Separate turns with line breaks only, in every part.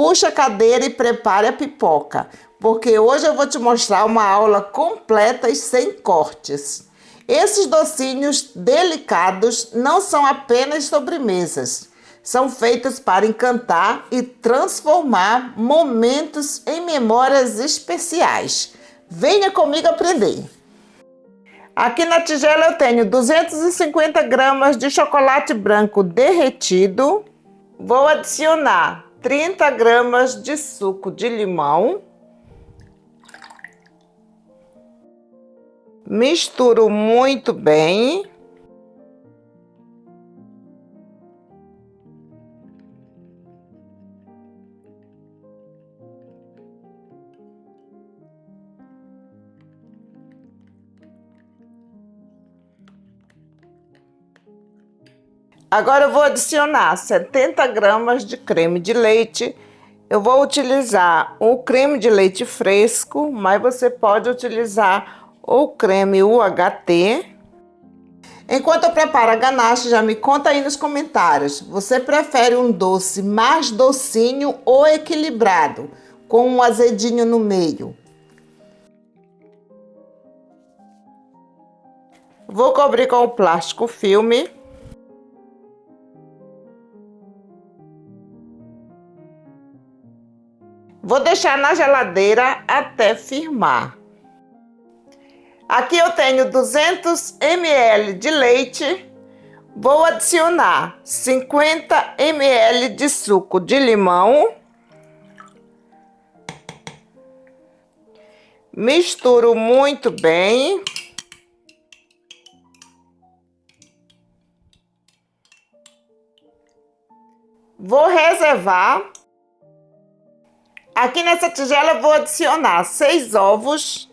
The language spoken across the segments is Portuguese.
puxa a cadeira e prepare a pipoca, porque hoje eu vou te mostrar uma aula completa e sem cortes. Esses docinhos delicados não são apenas sobremesas, são feitos para encantar e transformar momentos em memórias especiais. Venha comigo aprender! Aqui na tigela eu tenho 250 gramas de chocolate branco derretido. Vou adicionar 30 gramas de suco de limão. Misturo muito bem. Agora eu vou adicionar 70 gramas de creme de leite. Eu vou utilizar o creme de leite fresco, mas você pode utilizar o creme UHT. Enquanto eu preparo a ganache, já me conta aí nos comentários. Você prefere um doce mais docinho ou equilibrado, com um azedinho no meio? Vou cobrir com o plástico filme. Vou deixar na geladeira até firmar. Aqui eu tenho 200 ml de leite. Vou adicionar 50 ml de suco de limão. Misturo muito bem. Vou reservar. Aqui nessa tigela eu vou adicionar 6 ovos,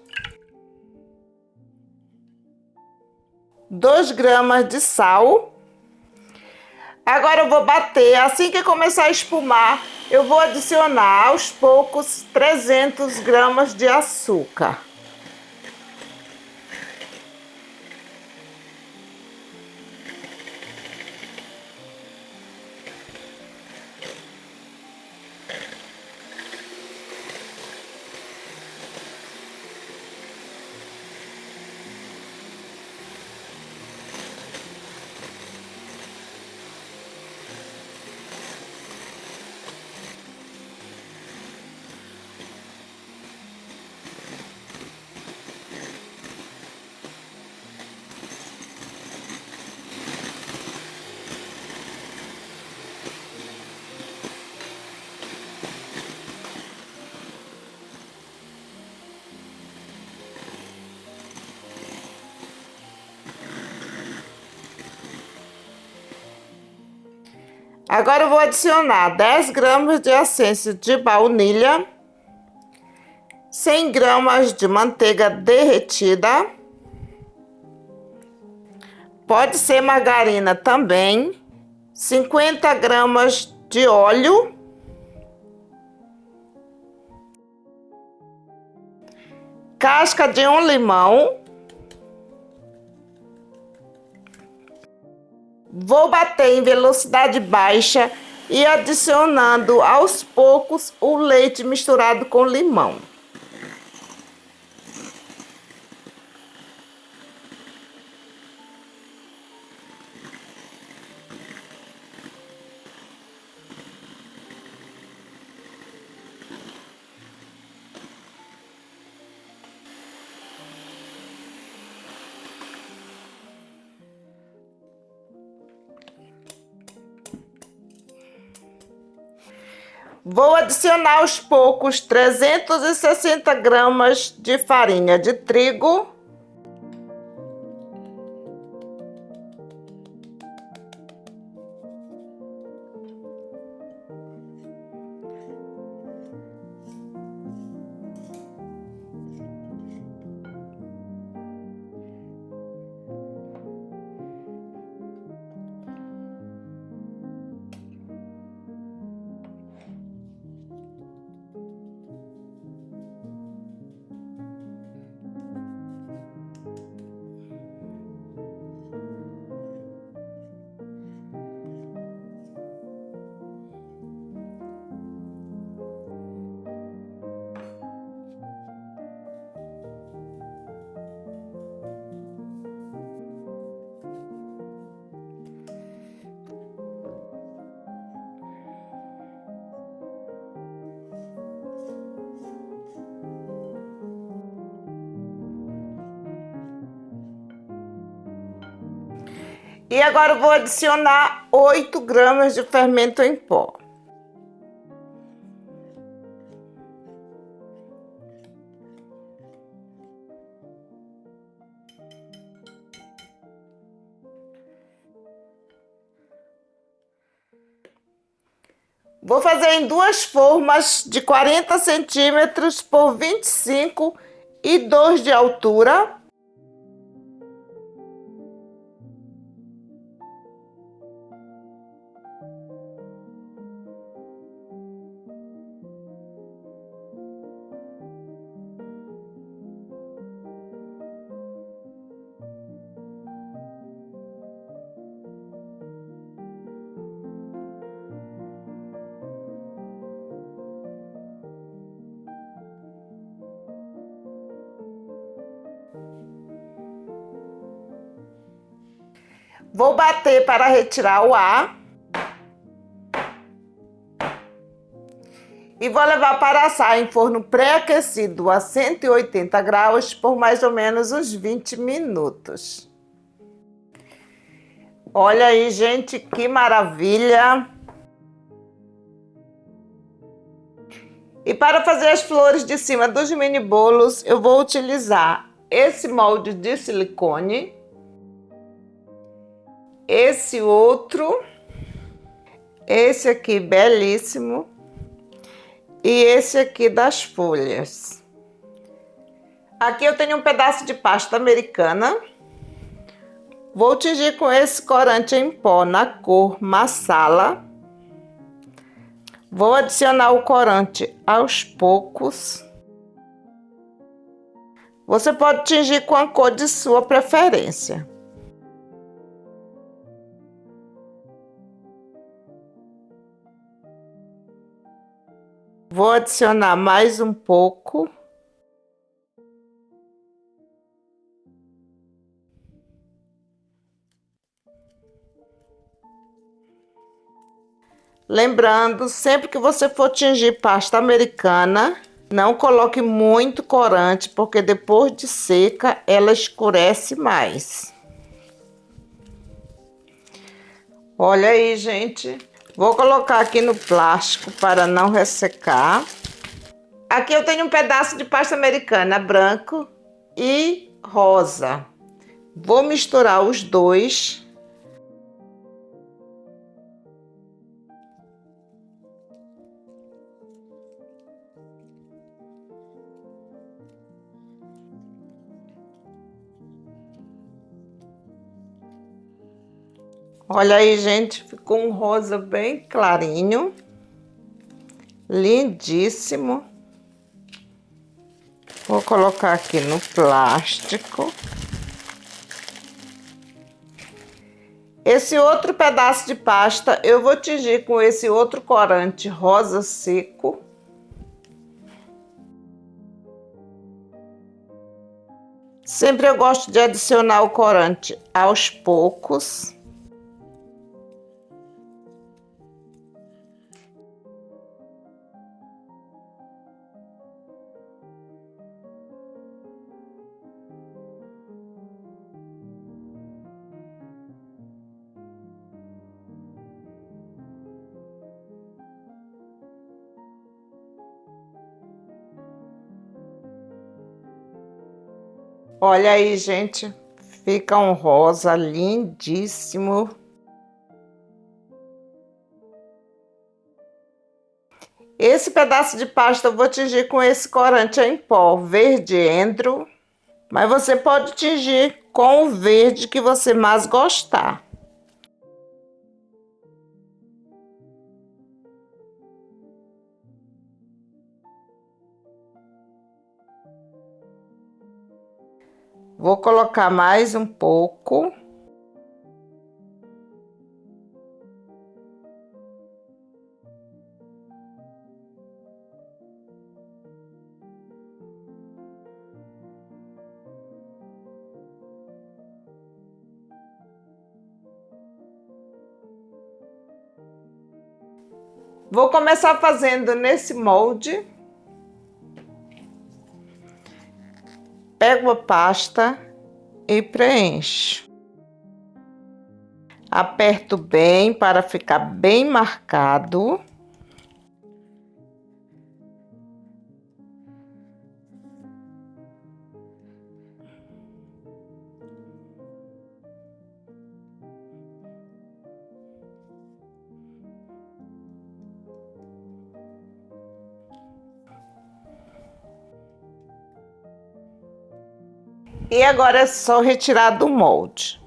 2 gramas de sal. Agora eu vou bater. Assim que começar a espumar, eu vou adicionar aos poucos 300 gramas de açúcar. Agora eu vou adicionar 10 gramas de essência de baunilha, 100 gramas de manteiga derretida, pode ser margarina também, 50 gramas de óleo, casca de um limão. Vou bater em velocidade baixa e adicionando aos poucos o leite misturado com limão. Vou adicionar aos poucos 360 gramas de farinha de trigo. E agora eu vou adicionar 8 gramas de fermento em pó. Vou fazer em duas formas de 40 centímetros por 25 e 2 de altura. Vou bater para retirar o ar. E vou levar para assar em forno pré-aquecido a 180 graus por mais ou menos uns 20 minutos. Olha aí, gente, que maravilha! E para fazer as flores de cima dos mini bolos, eu vou utilizar esse molde de silicone, esse outro, esse aqui belíssimo e esse aqui das folhas. Aqui eu tenho um pedaço de pasta americana. Vou tingir com esse corante em pó na cor Marsala. Vou adicionar o corante aos poucos. Você pode tingir com a cor de sua preferência. Vou adicionar mais um pouco. Lembrando, sempre que você for tingir pasta americana, não coloque muito corante, porque depois de seca, ela escurece mais. Olha aí, gente. Vou colocar aqui no plástico para não ressecar. Aqui eu tenho um pedaço de pasta americana branco e rosa. Vou misturar os dois. Olha aí, gente, ficou um rosa bem clarinho, lindíssimo. Vou colocar aqui no plástico. Esse outro pedaço de pasta eu vou tingir com esse outro corante rosa seco. Sempre eu gosto de adicionar o corante aos poucos. Olha aí, gente, fica um rosa lindíssimo. Esse pedaço de pasta eu vou tingir com esse corante em pó verde endro, mas você pode tingir com o verde que você mais gostar. Vou colocar mais um pouco. Vou começar fazendo nesse molde. Pego a pasta e preencho. Aperto bem para ficar bem marcado. E agora é só retirar do molde.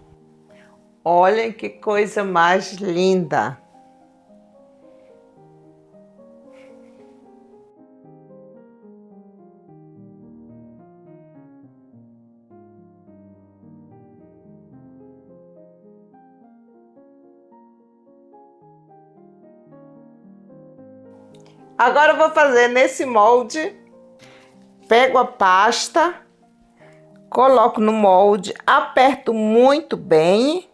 Olhem que coisa mais linda! Agora eu vou fazer nesse molde. Pego a pasta, coloco no molde, aperto muito bem.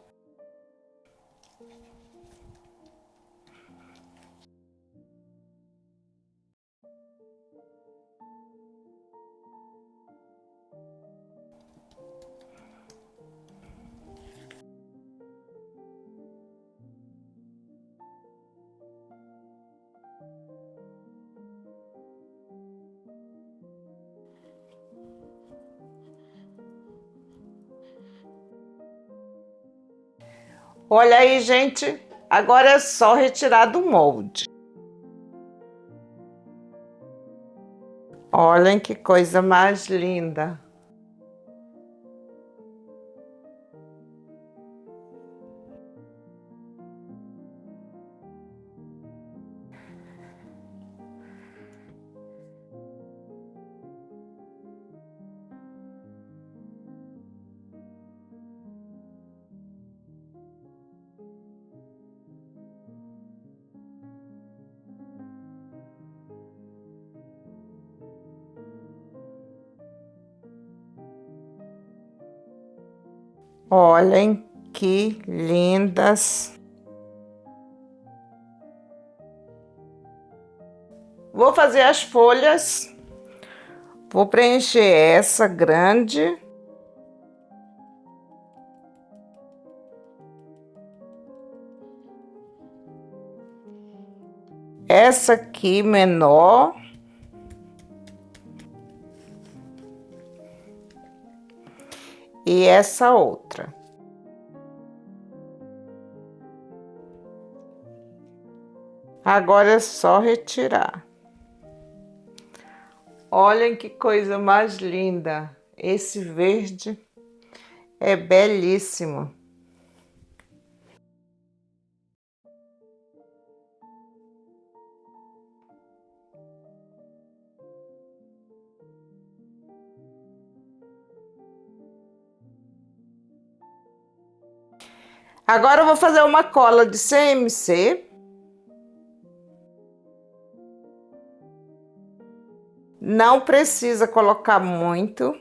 Olha aí, gente. Agora é só retirar do molde. Olhem que coisa mais linda. Olhem que lindas. Vou fazer as folhas. Vou preencher essa grande. Essa aqui menor. E essa outra. Agora é só retirar. Olhem que coisa mais linda. Esse verde é belíssimo. Agora eu vou fazer uma cola de CMC. Não precisa colocar muito.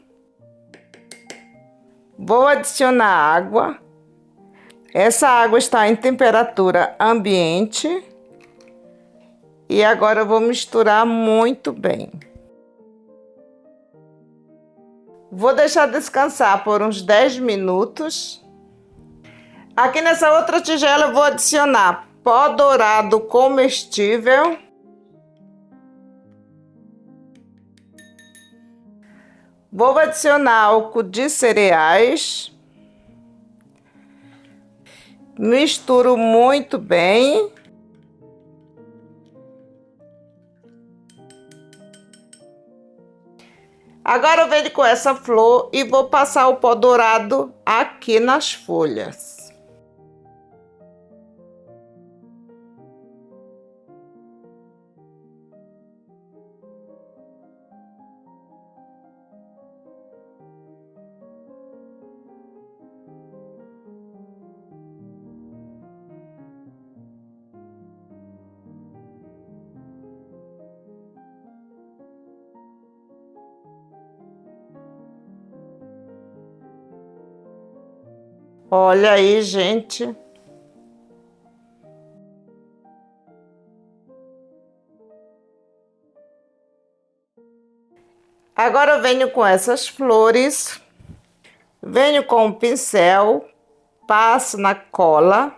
Vou adicionar água. Essa água está em temperatura ambiente. E agora eu vou misturar muito bem. Vou deixar descansar por uns 10 minutos. Aqui nessa outra tigela eu vou adicionar pó dourado comestível. Vou adicionar álcool de cereais. Misturo muito bem. Agora eu venho com essa flor e vou passar o pó dourado aqui nas folhas. Olha aí, gente. Agora eu venho com essas flores. Venho com o pincel, passo na cola.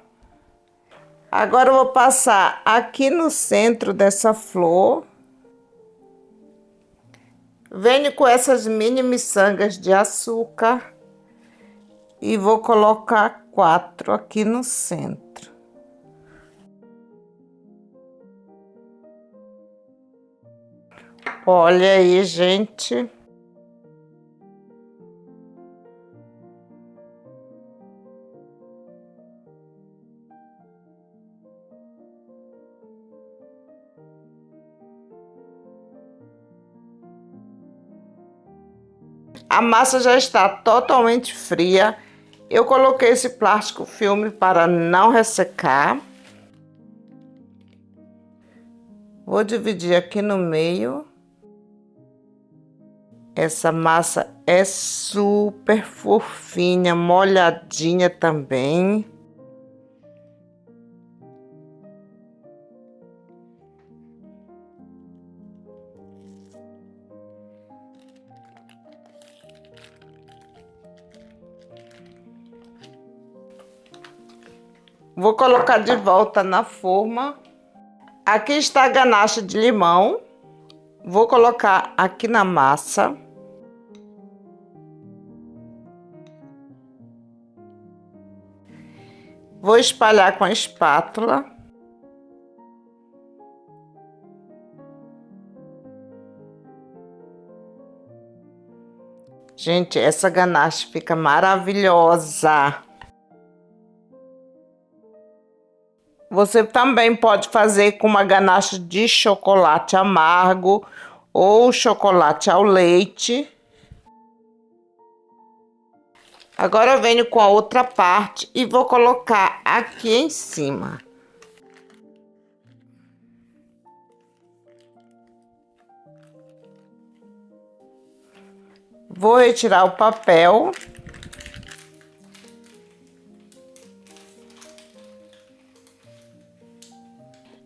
Agora eu vou passar aqui no centro dessa flor. Venho com essas mini miçangas de açúcar e vou colocar 4 aqui no centro. Olha aí, gente. A massa já está totalmente fria. Eu coloquei esse plástico filme para não ressecar. Vou dividir aqui no meio. Essa massa é super fofinha, molhadinha também. Vou colocar de volta na forma. Aqui está a ganache de limão. Vou colocar aqui na massa. Vou espalhar com a espátula. Gente, essa ganache fica maravilhosa. Você também pode fazer com uma ganache de chocolate amargo ou chocolate ao leite. Agora eu venho com a outra parte e vou colocar aqui em cima. Vou retirar o papel.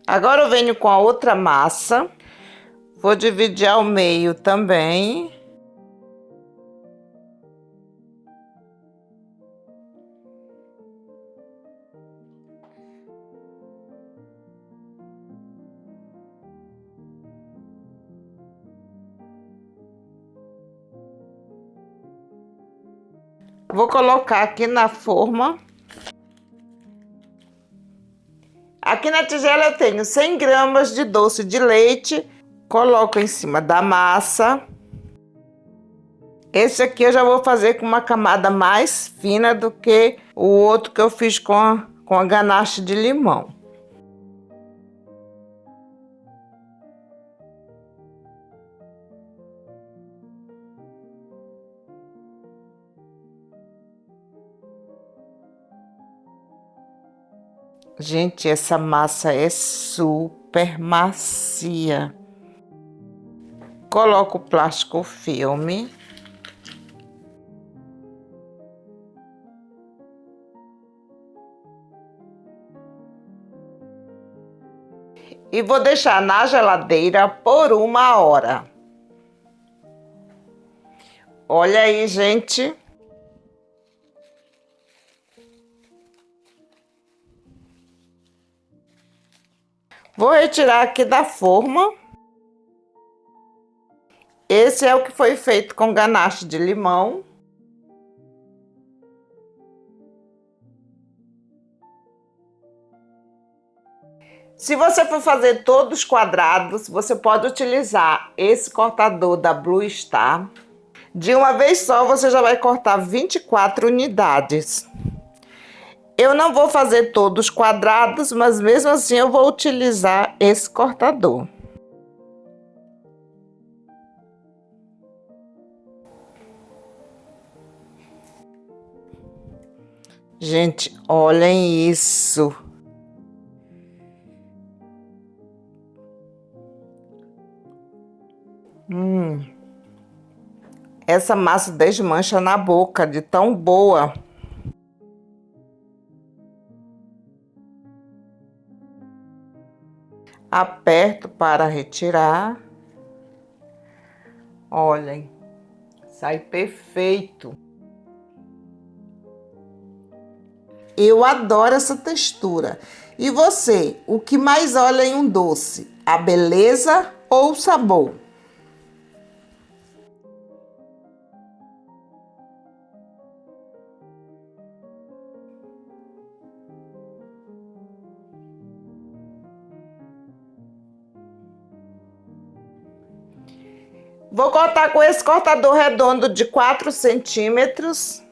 Agora eu venho com a outra massa. Vou dividir ao meio também. Vou colocar aqui na forma. Aqui na tigela eu tenho 100 gramas de doce de leite. Coloco em cima da massa. Esse aqui eu já vou fazer com uma camada mais fina do que o outro que eu fiz com a ganache de limão. Gente, essa massa é super macia. Coloco o plástico filme. E vou deixar na geladeira por 1 hora. Olha aí, gente. Vou retirar aqui da forma. Esse é o que foi feito com ganache de limão. Se você for fazer todos quadrados, você pode utilizar esse cortador da Blue Star. De uma vez só, você já vai cortar 24 unidades. Eu não vou fazer todos quadrados, mas mesmo assim eu vou utilizar esse cortador. Gente, olhem isso. Essa massa desmancha na boca de tão boa. Aperto para retirar. Olhem, sai perfeito. Eu adoro essa textura. E você, o que mais olha em um doce? A beleza ou o sabor? Vou cortar com esse cortador redondo de 4 centímetros.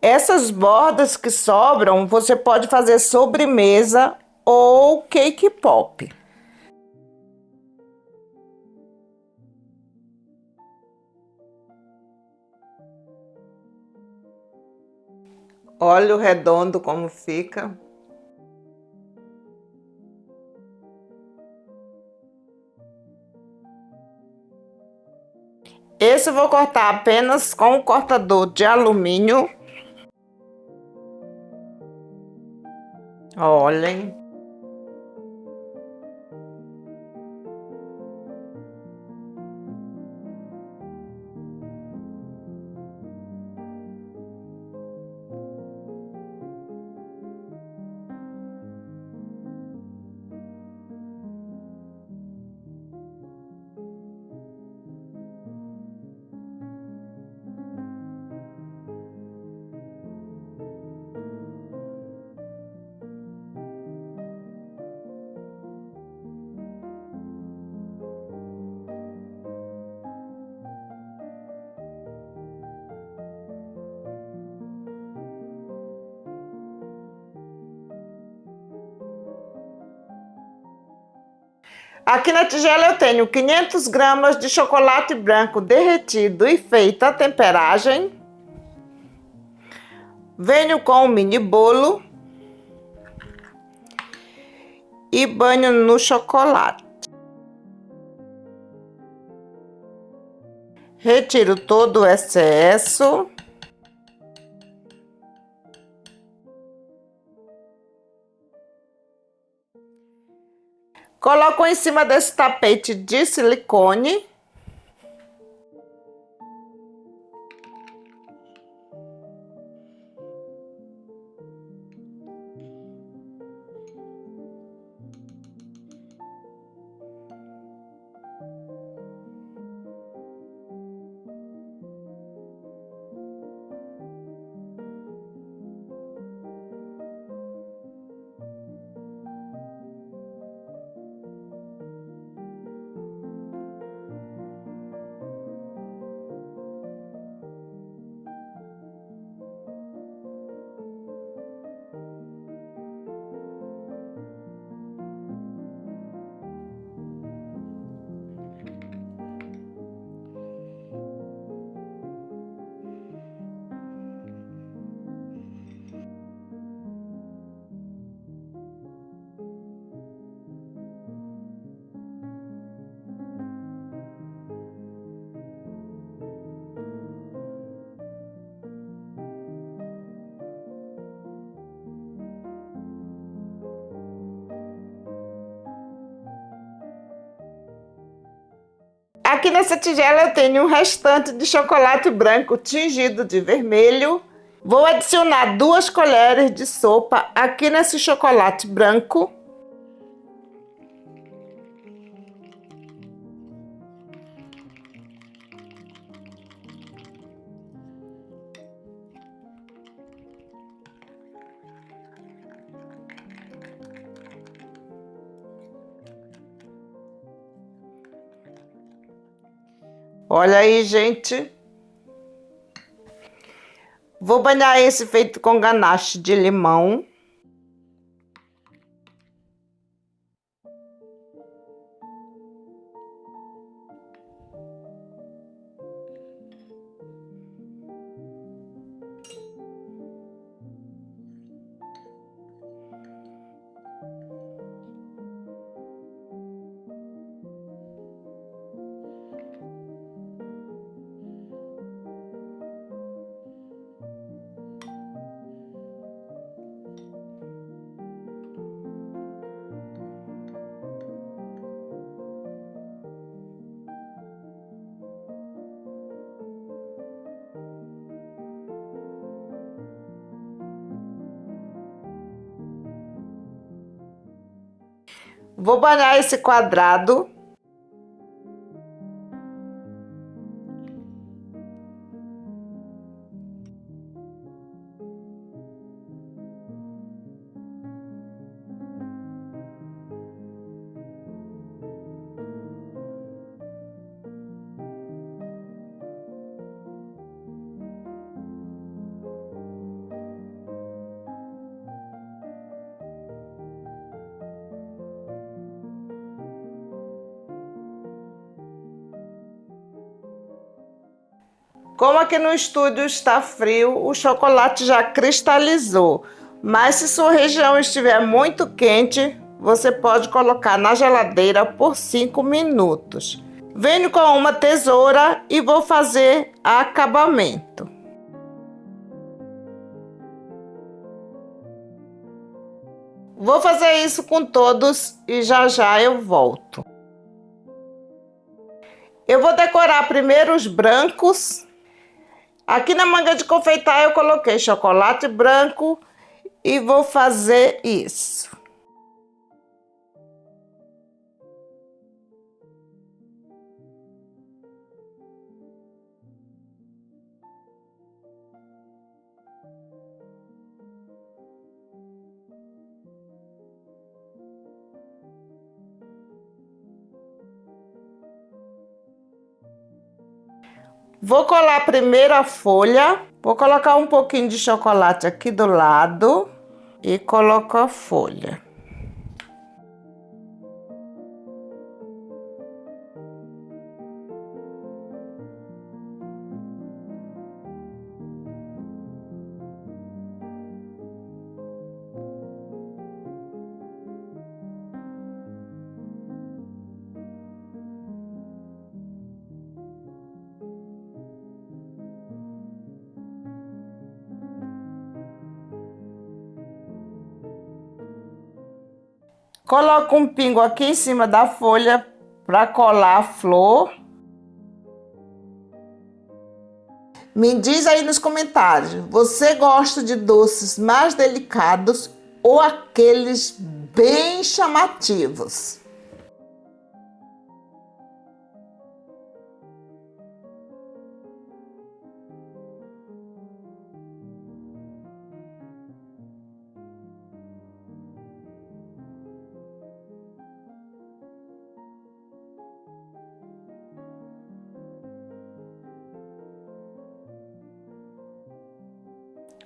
Essas bordas que sobram, você pode fazer sobremesa ou cake pop. Olha o redondo como fica. Esse eu vou cortar apenas com o cortador de alumínio. Olhem. Aqui na tigela eu tenho 500 gramas de chocolate branco derretido e feito a temperagem. Venho com o mini bolo e banho no chocolate. Retiro todo o excesso. Coloco em cima desse tapete de silicone. Aqui nessa tigela eu tenho um restante de chocolate branco tingido de vermelho. Vou adicionar 2 colheres de sopa aqui nesse chocolate branco. Olha aí, gente. Vou banhar esse feito com ganache de limão. Vou banhar esse quadrado. Como aqui no estúdio está frio, o chocolate já cristalizou. Mas se sua região estiver muito quente, você pode colocar na geladeira por 5 minutos. Venho com uma tesoura e vou fazer acabamento. Vou fazer isso com todos e já já eu volto. Eu vou decorar primeiro os brancos. Aqui na manga de confeitar eu coloquei chocolate branco e vou fazer isso. Vou colar primeiro a folha. Vou colocar um pouquinho de chocolate aqui do lado e coloco a folha. Coloco um pingo aqui em cima da folha para colar a flor. Me diz aí nos comentários, você gosta de doces mais delicados ou aqueles bem chamativos?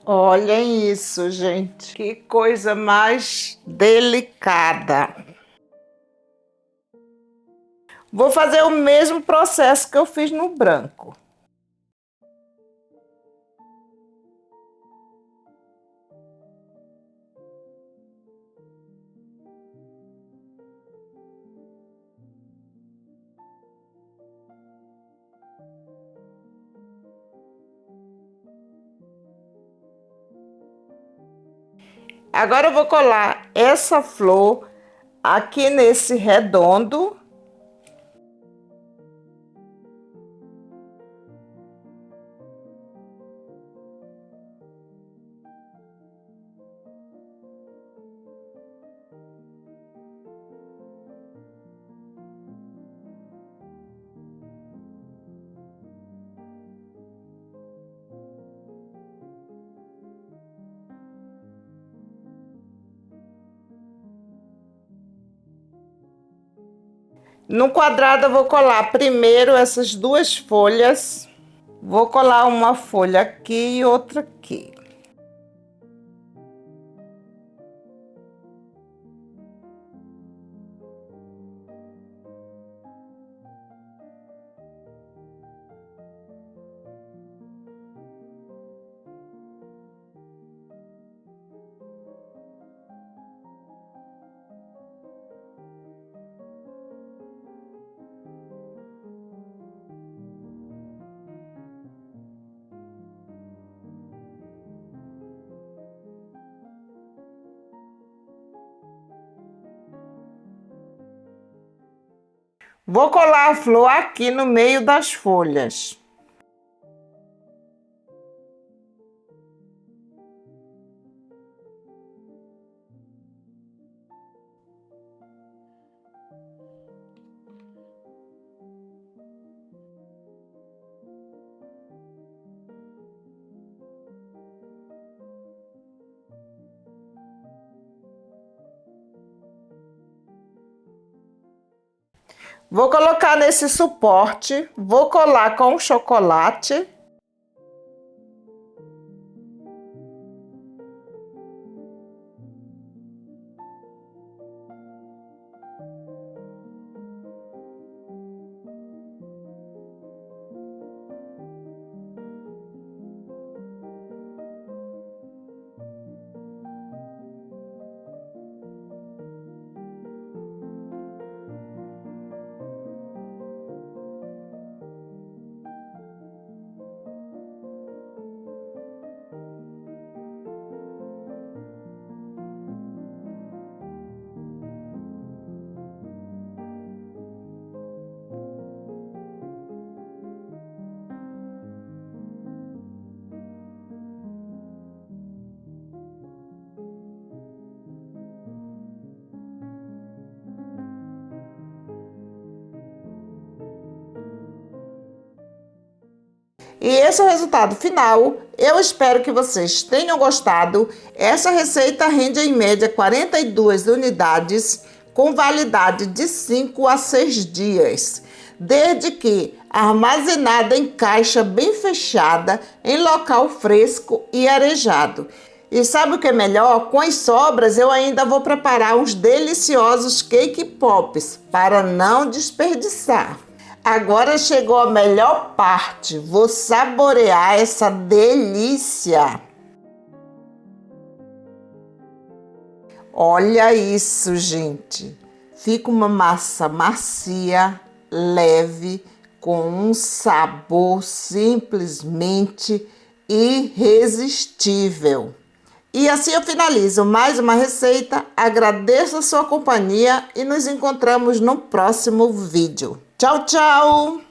Olhem isso, gente. Que coisa mais delicada. Vou fazer o mesmo processo que eu fiz no branco. Agora eu vou colar essa flor aqui nesse redondo. No quadrado eu vou colar primeiro essas duas folhas. Vou colar uma folha aqui e outra aqui. Vou colar a flor aqui no meio das folhas. Vou colocar nesse suporte, vou colar com o chocolate. E esse é o resultado final. Eu espero que vocês tenham gostado. Essa receita rende em média 42 unidades com validade de 5 a 6 dias, desde que armazenada em caixa bem fechada, em local fresco e arejado. E sabe o que é melhor? Com as sobras eu ainda vou preparar uns deliciosos cake pops para não desperdiçar. Agora chegou a melhor parte, vou saborear essa delícia. Olha isso, gente. Fica uma massa macia, leve, com um sabor simplesmente irresistível. E assim eu finalizo mais uma receita. Agradeço a sua companhia e nos encontramos no próximo vídeo. Tchau, tchau!